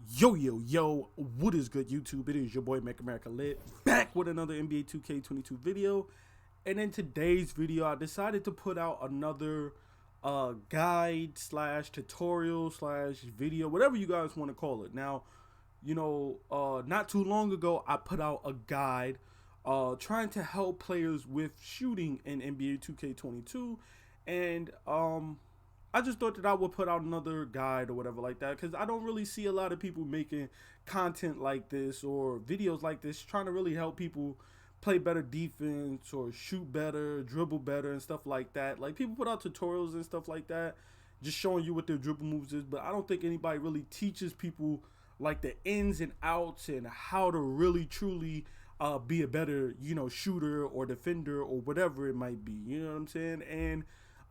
Yo, what is good, YouTube? It is your boy Make America Lit, back with another NBA 2K22 video. And in today's video, I decided to put out another guide slash tutorial slash video, whatever you guys want to call it. Now, not too long ago, I put out a guide trying to help players with shooting in NBA 2K22. And I just thought that I would put out another guide or whatever like that, because I don't really see a lot of people making content like this or videos like this trying to really help people play better defense or shoot better, dribble better and stuff like that. Like, people put out tutorials and stuff like that just showing you what their dribble moves is, but I don't think anybody really teaches people like the ins and outs and how to really truly be a better, shooter or defender or whatever it might be. You know what I'm saying? And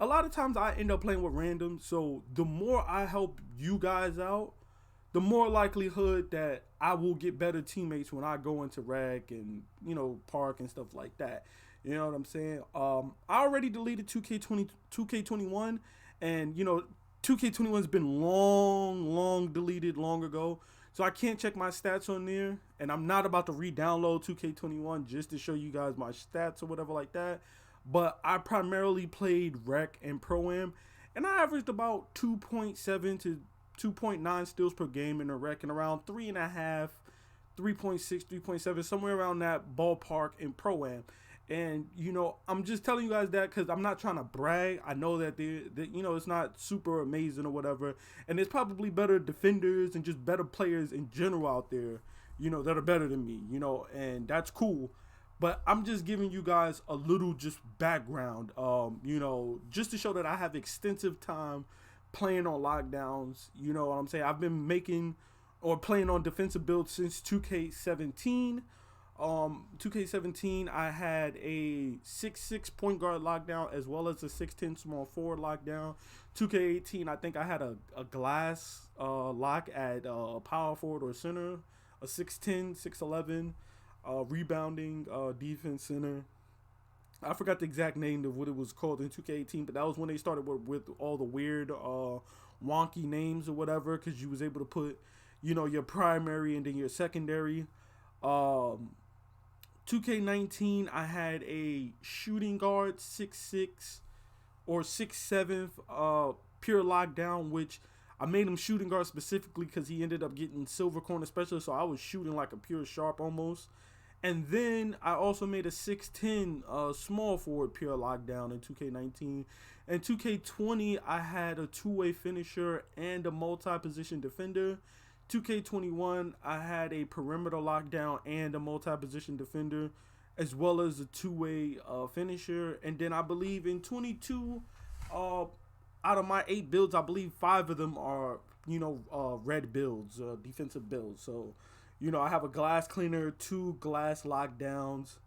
a lot of times I end up playing with random, so the more I help you guys out, the more likelihood that I will get better teammates when I go into rec and, park and stuff like that. You know what I'm saying? I already deleted 2K21, and, 2K21's been long deleted long ago, so I can't check my stats on there, and I'm not about to re-download 2K21 just to show you guys my stats or whatever like that. But I primarily played rec and pro-am, and I averaged about 2.7 to 2.9 steals per game in the rec, and around 3.5, 3.6, 3.7, somewhere around that ballpark in pro-am. And, I'm just telling you guys that because I'm not trying to brag. I know that it's not super amazing or whatever, and there's probably better defenders and just better players in general out there, that are better than me, and that's cool. But I'm just giving you guys a little just background, just to show that I have extensive time playing on lockdowns. You know what I'm saying? I've been making or playing on defensive builds since 2K17. 2K17, I had a 6'6" point guard lockdown as well as a 6'10" small forward lockdown. 2K18, I think I had a glass lock at power forward or center, a 6'10", 6'11". Rebounding defense center. I forgot the exact name of what it was called in 2K18, but that was when they started with all the weird wonky names or whatever, because you was able to put your primary and then your secondary. 2K19, I had a shooting guard 6'6" or 6'7" pure lockdown, which I made him shooting guard specifically because he ended up getting silver corner specialist, so I was shooting like a pure sharp almost. And then I also made a 6'10" small forward pure lockdown in 2K19. And 2K20, I had a two-way finisher and a multi-position defender. 2K21, I had a perimeter lockdown and a multi-position defender, as well as a two-way finisher. And then I believe in 22, out of my 8 builds, I believe 5 of them are, red builds, defensive builds. So, I have a glass cleaner, 2 glass lockdowns,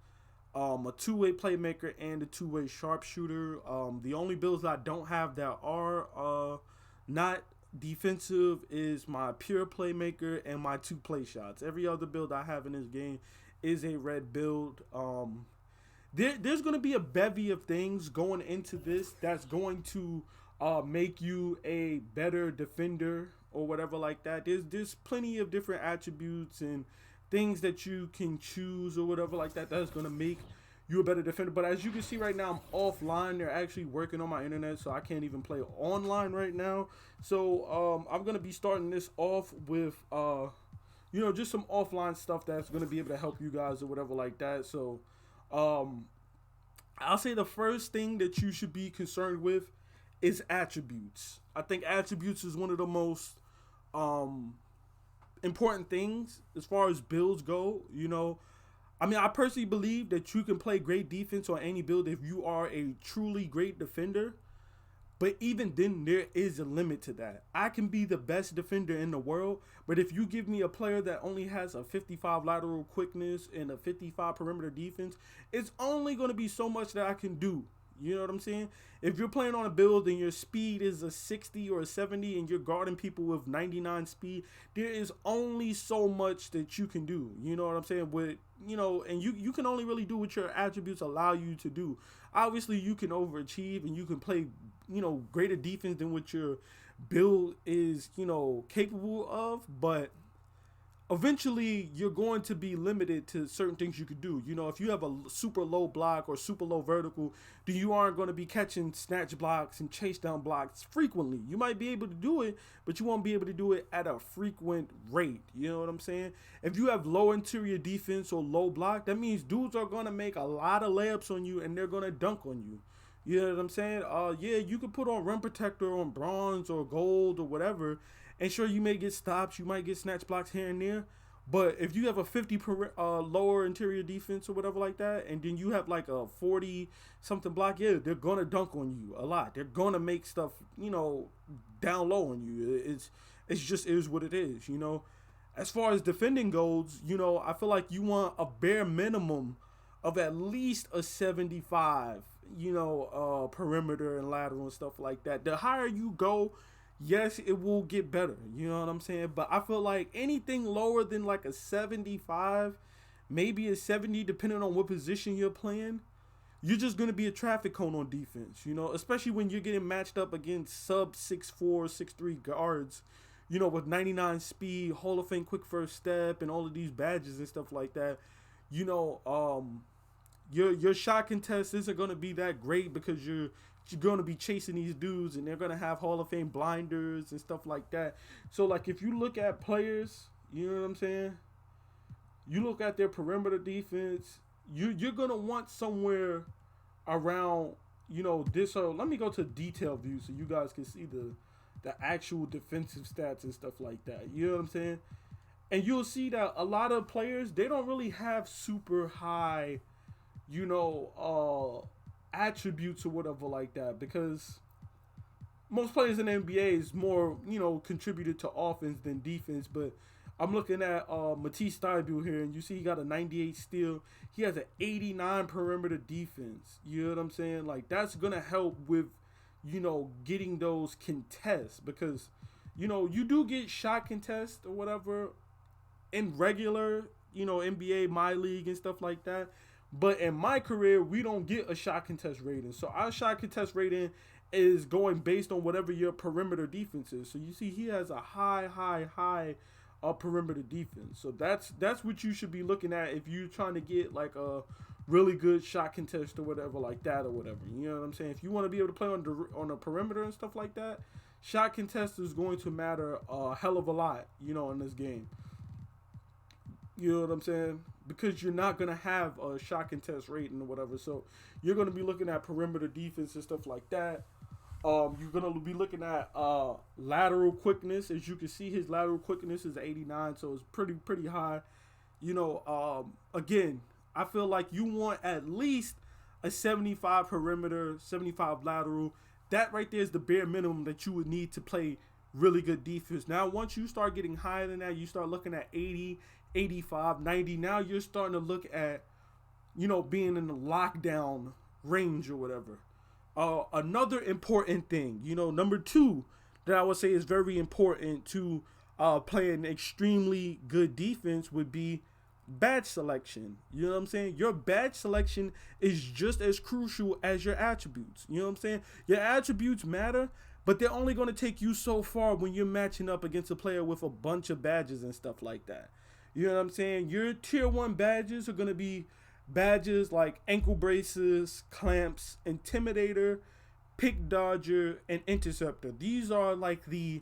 a two-way playmaker, and a two-way sharpshooter. The only builds I don't have that are not defensive is my pure playmaker and my 2 play shots. Every other build I have in this game is a red build. There's going to be a bevy of things going into this that's going to make you a better defender or whatever like that. There's plenty of different attributes and things that you can choose or whatever like that that's going to make you a better defender. But as you can see right now, I'm offline. They're actually working on my internet, so I can't even play online right now. So I'm going to be starting this off with just some offline stuff that's going to be able to help you guys or whatever like that. So I'll say the first thing that you should be concerned with is attributes. I think attributes is one of the most important things as far as builds go. I personally believe that you can play great defense on any build if you are a truly great defender. But even then, there is a limit to that. I can be the best defender in the world, but if you give me a player that only has a 55 lateral quickness and a 55 perimeter defense, it's only going to be so much that I can do. You know what I'm saying? If you're playing on a build and your speed is a 60 or a 70 and you're guarding people with 99 speed, there is only so much that you can do. You know what I'm saying? And you can only really do what your attributes allow you to do. Obviously, you can overachieve and you can play, greater defense than what your build is, capable of. But eventually you're going to be limited to certain things you could do. You know, if you have a super low block or super low vertical, then you aren't going to be catching snatch blocks and chase down blocks frequently. You might be able to do it, but you won't be able to do it at a frequent rate. You know what I'm saying? If you have low interior defense or low block, that means dudes are going to make a lot of layups on you and they're going to dunk on you. You know what I'm saying? Yeah, you could put on rim protector on bronze or gold or whatever, and sure, you may get stops, you might get snatch blocks here and there, but if you have a 50 lower interior defense or whatever like that, and then you have like a 40 something block, yeah, they're gonna dunk on you a lot. They're gonna make stuff, you know, down low on you. It's just is what it is, you know. As far as defending goes, you know, I feel like you want a bare minimum of at least a 75, you know, perimeter and lateral and stuff like that. The higher you go, yes, it will get better. You know what I'm saying? But I feel like anything lower than like a 75, maybe a 70, depending on what position you're playing, you're just going to be a traffic cone on defense, you know, especially when you're getting matched up against sub 6'4", 6'3" guards, you know, with 99 speed, Hall of Fame quick first step, and all of these badges and stuff like that. You know, your shot contest isn't going to be that great because you're going to be chasing these dudes and they're going to have Hall of Fame blinders and stuff like that. So, like, if you look at players, you know what I'm saying? You look at their perimeter defense, you're going to want somewhere around, you know, this. So let me go to detail view so you guys can see the actual defensive stats and stuff like that. You know what I'm saying? And you'll see that a lot of players, they don't really have super high, you know, attributes or whatever like that, because most players in the NBA is more, you know, contributed to offense than defense. But I'm looking at Matisse Thybulle here, and you see he got a 98 steal. He has an 89 perimeter defense. You know what I'm saying? Like, that's going to help with, you know, getting those contests, because, you know, you do get shot contests or whatever in regular, you know, NBA, my league and stuff like that. But in my career, we don't get a shot contest rating. So our shot contest rating is going based on whatever your perimeter defense is. So you see he has a high perimeter defense. So that's what you should be looking at if you're trying to get like a really good shot contest or whatever like that or whatever. You know what I'm saying? If you want to be able to play on a perimeter and stuff like that, shot contest is going to matter a hell of a lot, you know, in this game. You know what I'm saying? Because you're not going to have a shot contest rating or whatever. So you're going to be looking at perimeter defense and stuff like that. You're going to be looking at lateral quickness. As you can see, his lateral quickness is 89, so it's pretty high. You know, again, I feel like you want at least a 75 perimeter, 75 lateral. That right there is the bare minimum that you would need to play really good defense. Now, once you start getting higher than that, you start looking at 80, 85, 90. Now you're starting to look at, you know, being in the lockdown range or whatever. Another important thing, you know, number 2 that I would say is very important to playing extremely good defense would be badge selection. You know what I'm saying? Your badge selection is just as crucial as your attributes. You know what I'm saying? Your attributes matter, but they're only going to take you so far when you're matching up against a player with a bunch of badges and stuff like that. You know what I'm saying? Your tier 1 badges are going to be badges like ankle braces, clamps, intimidator, pick dodger, and interceptor. These are like the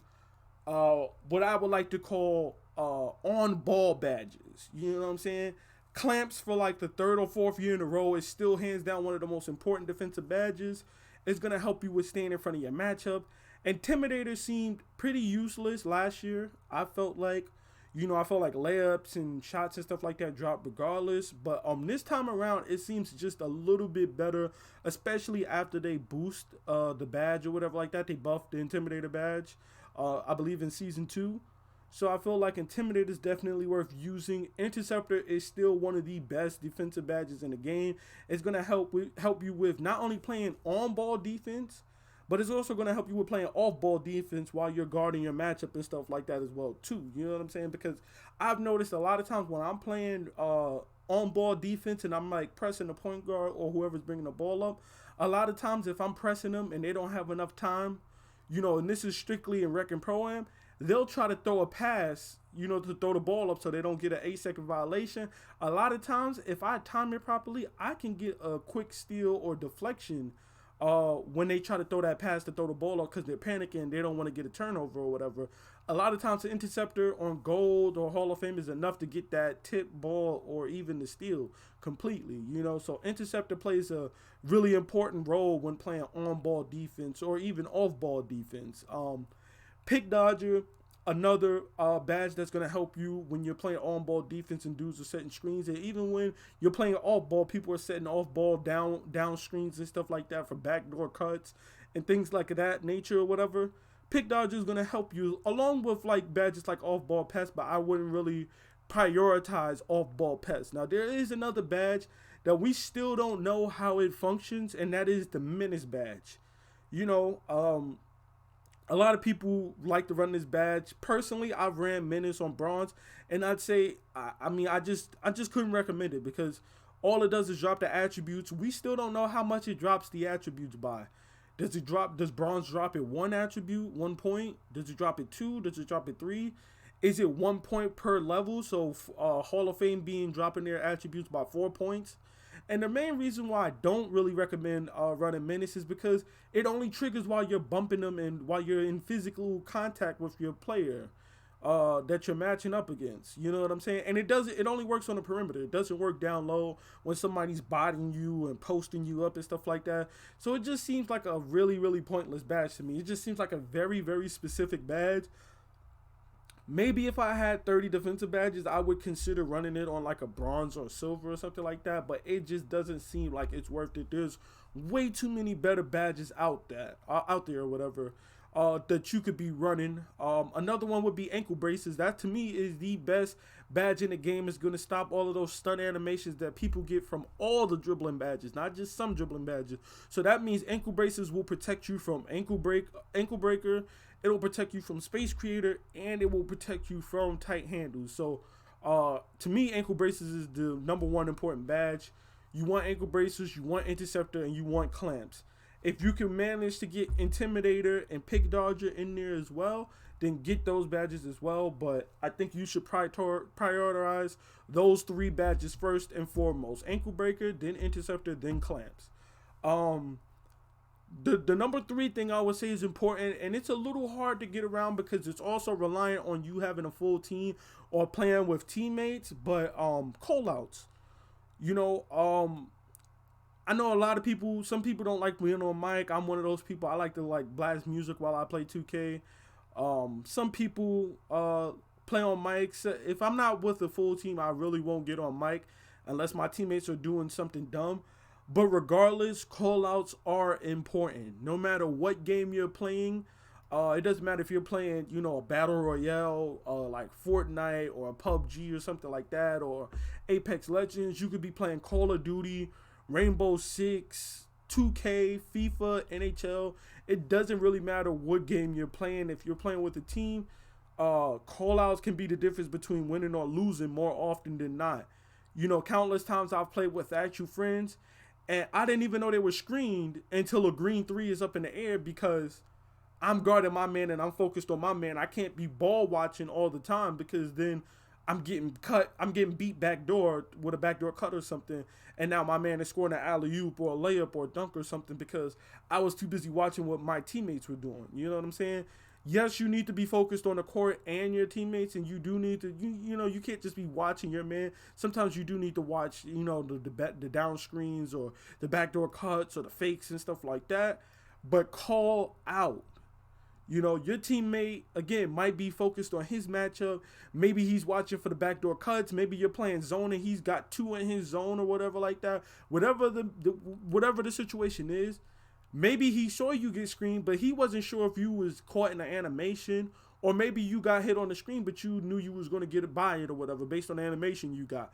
what I would like to call on ball badges. You know what I'm saying? Clamps for like the 3rd or 4th year in a row is still hands down one of the most important defensive badges. It's going to help you with staying in front of your matchup. Intimidator seemed pretty useless last year. I felt like layups and shots and stuff like that dropped regardless. But this time around, it seems just a little bit better, especially after they boost the badge or whatever like that. They buffed the Intimidator badge, I believe, in Season 2. So I feel like Intimidator is definitely worth using. Interceptor is still one of the best defensive badges in the game. It's going to help you with not only playing on-ball defense, but it's also going to help you with playing off-ball defense while you're guarding your matchup and stuff like that as well, too. You know what I'm saying? Because I've noticed a lot of times when I'm playing on-ball defense and I'm, like, pressing the point guard or whoever's bringing the ball up, a lot of times if I'm pressing them and they don't have enough time, you know, and this is strictly in Rec and Pro-Am, they'll try to throw a pass to throw the ball up so they don't get an 8-second violation. A lot of times, if I time it properly, I can get a quick steal or deflection when they try to throw that pass to throw the ball up because they're panicking. They don't want to get a turnover or whatever. A lot of times, the interceptor on gold or Hall of Fame is enough to get that tip ball or even the steal completely. So interceptor plays a really important role when playing on-ball defense or even off-ball defense. Pick dodger, another badge that's going to help you when you're playing on-ball defense and dudes are setting screens. And even when you're playing off-ball, people are setting off-ball down screens and stuff like that for backdoor cuts and things like that nature or whatever. Pick dodger is going to help you along with like badges like off-ball pass, but I wouldn't really prioritize off-ball pass. Now, there is another badge that we still don't know how it functions, and that is the Menace Badge. A lot of people like to run this badge. Personally, I've ran Menace on bronze, and I'd say, I just couldn't recommend it because all it does is drop the attributes. We still don't know how much it drops the attributes by. Does bronze drop it 1 attribute, 1 point? Does it drop it 2? Does it drop it 3? Is it 1 point per level? So Hall of Fame being dropping their attributes by 4 points. And the main reason why I don't really recommend running Menace is because it only triggers while you're bumping them and while you're in physical contact with your player that you're matching up against. You know what I'm saying? And it only works on the perimeter. It doesn't work down low when somebody's bodying you and posting you up and stuff like that. So it just seems like a really, really pointless badge to me. It just seems like a very, very specific badge. Maybe if I had 30 defensive badges, I would consider running it on like a bronze or silver or something like that. But it just doesn't seem like it's worth it. There's way too many better badges out there or whatever that you could be running. Another one would be ankle braces. That to me is the best badge in the game. It's going to stop all of those stun animations that people get from all the dribbling badges, not just some dribbling badges. So that means ankle braces will protect you from ankle breaker. It will protect you from Space Creator, and it will protect you from tight handles. So, to me, ankle braces is the #1 important badge. You want ankle braces, you want interceptor, and you want clamps. If you can manage to get Intimidator and Pick Dodger in there as well, then get those badges as well. But I think you should prioritize those 3 badges first and foremost. Ankle Breaker, then Interceptor, then Clamps. The number 3 thing I would say is important, and it's a little hard to get around because it's also reliant on you having a full team or playing with teammates, but call-outs. I know a lot of people, some people don't like being on mic. I'm one of those people. I like to like blast music while I play 2K. Some people play on mics. If I'm not with a full team, I really won't get on mic unless my teammates are doing something dumb. But regardless, callouts are important. No matter what game you're playing, it doesn't matter if you're playing, a Battle Royale, like Fortnite or a PUBG or something like that, or Apex Legends. You could be playing Call of Duty, Rainbow Six, 2K, FIFA, NHL. It doesn't really matter what game you're playing. If you're playing with a team, callouts can be the difference between winning or losing more often than not. Countless times I've played with actual friends, and I didn't even know they were screened until a green 3 is up in the air because I'm guarding my man and I'm focused on my man. I can't be ball watching all the time because then I'm getting beat backdoor with a backdoor cut or something. And now my man is scoring an alley-oop or a layup or a dunk or something because I was too busy watching what my teammates were doing. You know what I'm saying? Yes, you need to be focused on the court and your teammates, and you do need to, you can't just be watching your man. Sometimes you do need to watch, the down screens or the backdoor cuts or the fakes and stuff like that. But call out. Your teammate, again, might be focused on his matchup. Maybe he's watching for the backdoor cuts. Maybe you're playing zone and he's got 2 in his zone or whatever like that. Whatever the situation is. Maybe he saw you get screened, but he wasn't sure if you was caught in the animation, or maybe you got hit on the screen, but you knew you was going to get it by it or whatever based on the animation you got.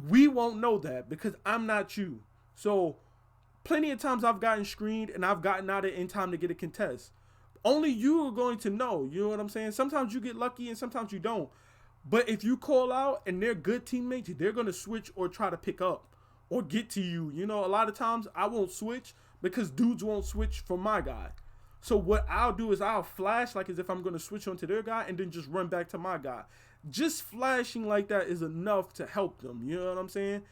We won't know that because I'm not you. So plenty of times I've gotten screened and I've gotten out of it in time to get a contest. Only you are going to know. You know what I'm saying? Sometimes you get lucky and sometimes you don't. But if you call out and they're good teammates, they're going to switch or try to pick up or get to you. A lot of times I won't switch because dudes won't switch for my guy. So what I'll do is I'll flash like as if I'm gonna switch onto their guy and then just run back to my guy. Just flashing like that is enough to help them. You know what I'm saying?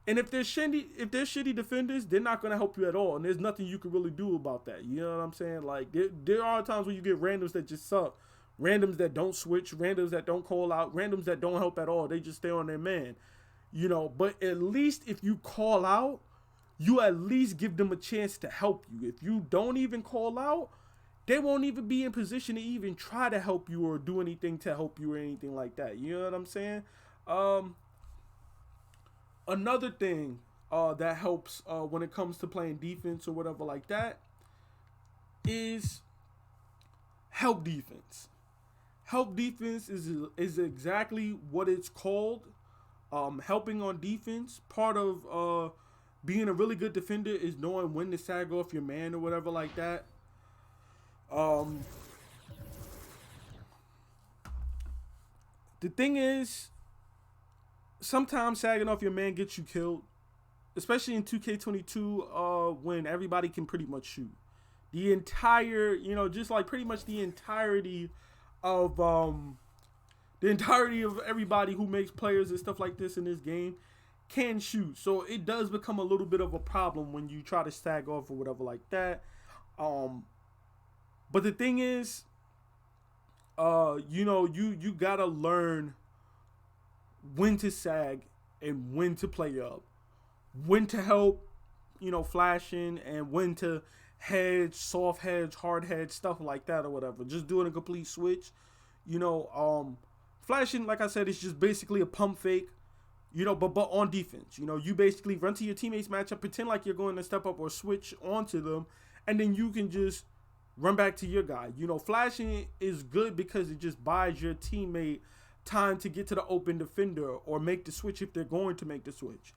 And if they're shitty defenders, they're not gonna help you at all. And there's nothing you can really do about that. You know what I'm saying? Like there are times when you get randoms that just suck. Randoms that don't switch, randoms that don't call out, randoms that don't help at all. They just stay on their man. You know, but at least if you call out, you at least give them a chance to help you. If you don't even call out, they won't even be in position to even try to help you or do anything to help you or anything like that. You know what I'm saying? Another thing that helps when it comes to playing defense or whatever like that is help defense. Help defense is exactly what it's called. Helping on defense. Part of being a really good defender is knowing when to sag off your man or whatever like that. The thing is, sometimes sagging off your man gets you killed, especially in 2K22 when everybody can pretty much shoot. The entire, just like pretty much the entirety of everybody who makes players and stuff like this in this game can shoot. So it does become a little bit of a problem when you try to sag off or whatever like that. But the thing is, you gotta learn when to sag and when to play up, when to help, flashing, and when to hedge, soft hedge, hard hedge, stuff like that or whatever. Just doing a complete switch, flashing, like I said, is just basically a pump fake, but on defense. You basically run to your teammates matchup, pretend like you're going to step up or switch onto them, and then you can just run back to your guy. Flashing is good because it just buys your teammate time to get to the open defender or make the switch if they're going to make the switch.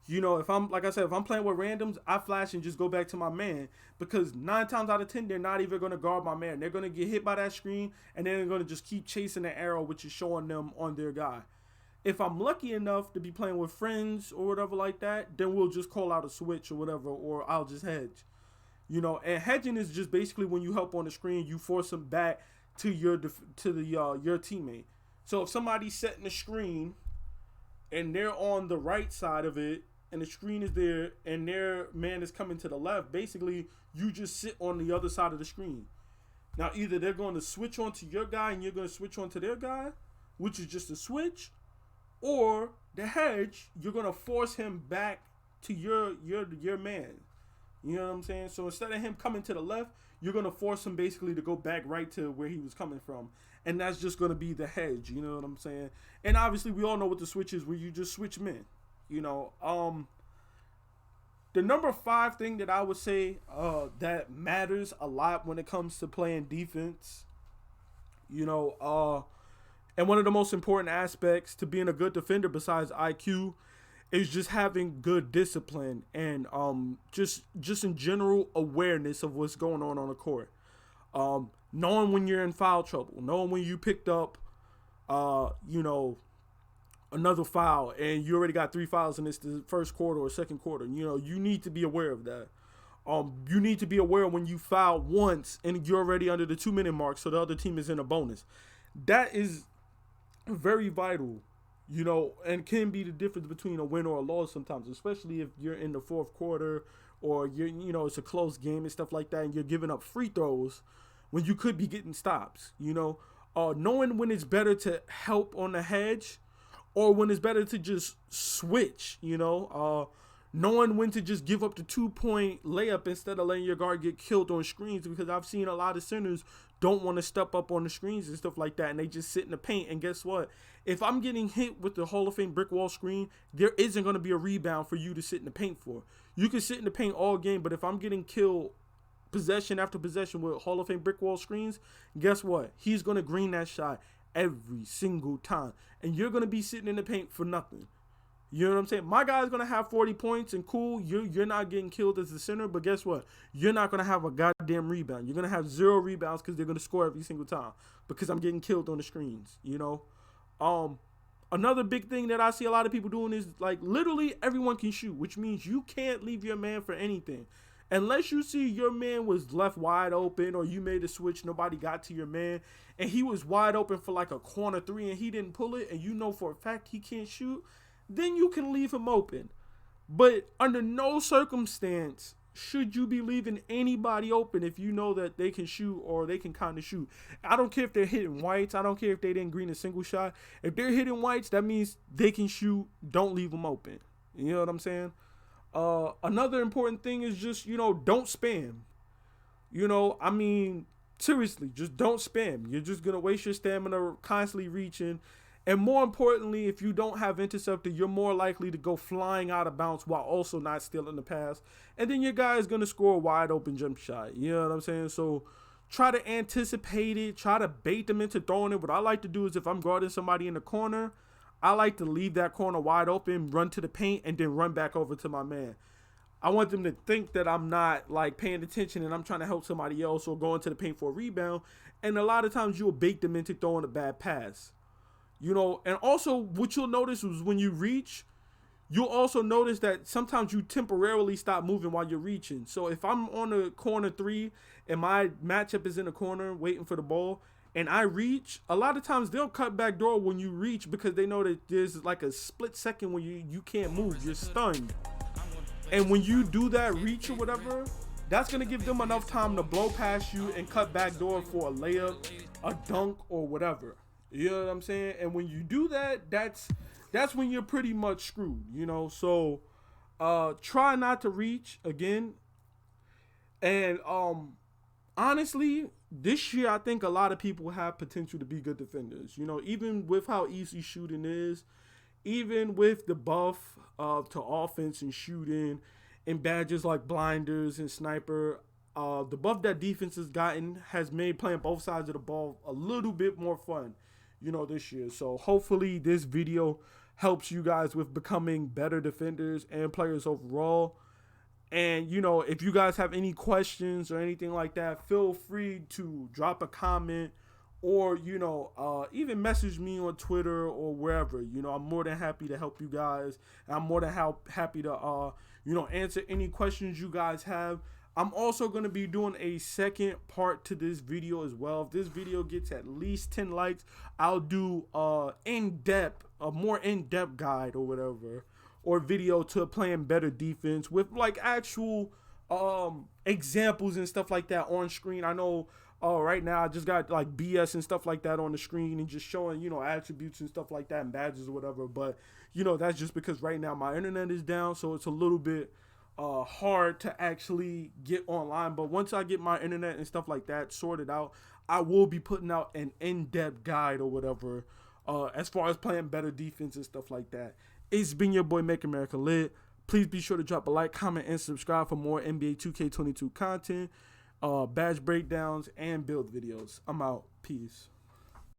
If I'm playing with randoms, I flash and just go back to my man because 9 times out of 10, they're not even going to guard my man. They're going to get hit by that screen and then they're going to just keep chasing the arrow, which is showing them on their guy. If I'm lucky enough to be playing with friends or whatever like that, then we'll just call out a switch or whatever, or I'll just hedge. And hedging is just basically when you help on the screen, you force them back to your teammate. So if somebody's setting the screen and they're on the right side of it and the screen is there and their man is coming to the left, basically you just sit on the other side of the screen. Now either they're going to switch onto your guy and you're going to switch onto their guy, which is just a switch, or the hedge, you're going to force him back to your man. You know what I'm saying? So instead of him coming to the left, you're going to force him basically to go back right to where he was coming from. And that's just going to be the hedge. You know what I'm saying? And obviously we all know what the switch is, where you just switch men. The number 5 thing that I would say that matters a lot when it comes to playing defense, and one of the most important aspects to being a good defender besides IQ is just having good discipline and just in general awareness of what's going on the court. Knowing when you're in foul trouble, knowing when you picked up, another foul and you already got 3 fouls and it's the first quarter or second quarter. You need to be aware of that. You need to be aware when you foul once and you're already under the 2-minute mark, so the other team is in a bonus. That is very vital. And can be the difference between a win or a loss sometimes, especially if you're in the fourth quarter or it's a close game and stuff like that, and you're giving up free throws when you could be getting stops. Knowing when it's better to help on the hedge or when it's better to just switch. Knowing when to just give up the 2-point layup instead of letting your guard get killed on screens, because I've seen a lot of centers don't want to step up on the screens and stuff like that, and they just sit in the paint. And guess what? If I'm getting hit with the Hall of Fame brick wall screen, there isn't going to be a rebound for you to sit in the paint for. You can sit in the paint all game, but if I'm getting killed possession after possession with Hall of Fame brick wall screens, guess what? He's going to green that shot every single time, and you're going to be sitting in the paint for nothing. You know what I'm saying? My guy's going to have 40 points and cool, you're not getting killed as the center, but guess what? You're not going to have a goddamn rebound. You're going to have 0 rebounds because they're going to score every single time because I'm getting killed on the screens, Another big thing that I see a lot of people doing is, like, literally everyone can shoot, which means you can't leave your man for anything. Unless you see your man was left wide open, or you made a switch, nobody got to your man, and he was wide open for like a corner three and he didn't pull it, and you know for a fact he can't shoot, then you can leave him open. But under no circumstance should you be leaving anybody open if you know that they can shoot or they can kind of shoot. I don't care if they're hitting whites. I don't care if they didn't green a single shot. If they're hitting whites, that means they can shoot. Don't leave them open. You know what I'm saying? Another important thing is just, don't spam. I mean, seriously, just don't spam. You're just going to waste your stamina constantly reaching. And more importantly, if you don't have interceptor, you're more likely to go flying out of bounds while also not stealing the pass. And then your guy is going to score a wide open jump shot. You know what I'm saying? So try to anticipate it. Try to bait them into throwing it. What I like to do is if I'm guarding somebody in the corner, I like to leave that corner wide open, run to the paint, and then run back over to my man. I want them to think that I'm not like paying attention and I'm trying to help somebody else or going to the paint for a rebound. And a lot of times you'll bait them into throwing a bad pass. And also what you'll notice is when you reach, you'll also notice that sometimes you temporarily stop moving while you're reaching. So if I'm on a corner three and my matchup is in the corner waiting for the ball and I reach, a lot of times they'll cut back door when you reach because they know that there's like a split second when you can't move. You're stunned. And when you do that reach or whatever, that's going to give them enough time to blow past you and cut back door for a layup, a dunk, or whatever. You know what I'm saying? And when you do that, that's when you're pretty much screwed, So try not to reach again. And honestly, this year I think a lot of people have potential to be good defenders. Even with how easy shooting is, even with the buff to offense and shooting and badges like blinders and sniper, the buff that defense has gotten has made playing both sides of the ball a little bit more fun. This year. So hopefully this video helps you guys with becoming better defenders and players overall. And, if you guys have any questions or anything like that, feel free to drop a comment or, even message me on Twitter or wherever. I'm more than happy to help you guys. And I'm more than happy to, answer any questions you guys have. I'm also going to be doing a second part to this video as well. If this video gets at least 10 likes, I'll do a more in-depth guide or whatever, or video to playing better defense with like actual examples and stuff like that on screen. I know right now I just got like BS and stuff like that on the screen and just showing, attributes and stuff like that and badges or whatever. But, that's just because right now my internet is down, so it's a little bit hard to actually get online. But once I get my internet and stuff like that sorted out, I will be putting out an in-depth guide or whatever as far as playing better defense and stuff like that. It's been your boy Make America Lit. Please be sure to drop a like, comment, and subscribe for more NBA 2K22 content, badge breakdowns, and build videos. I'm out. Peace.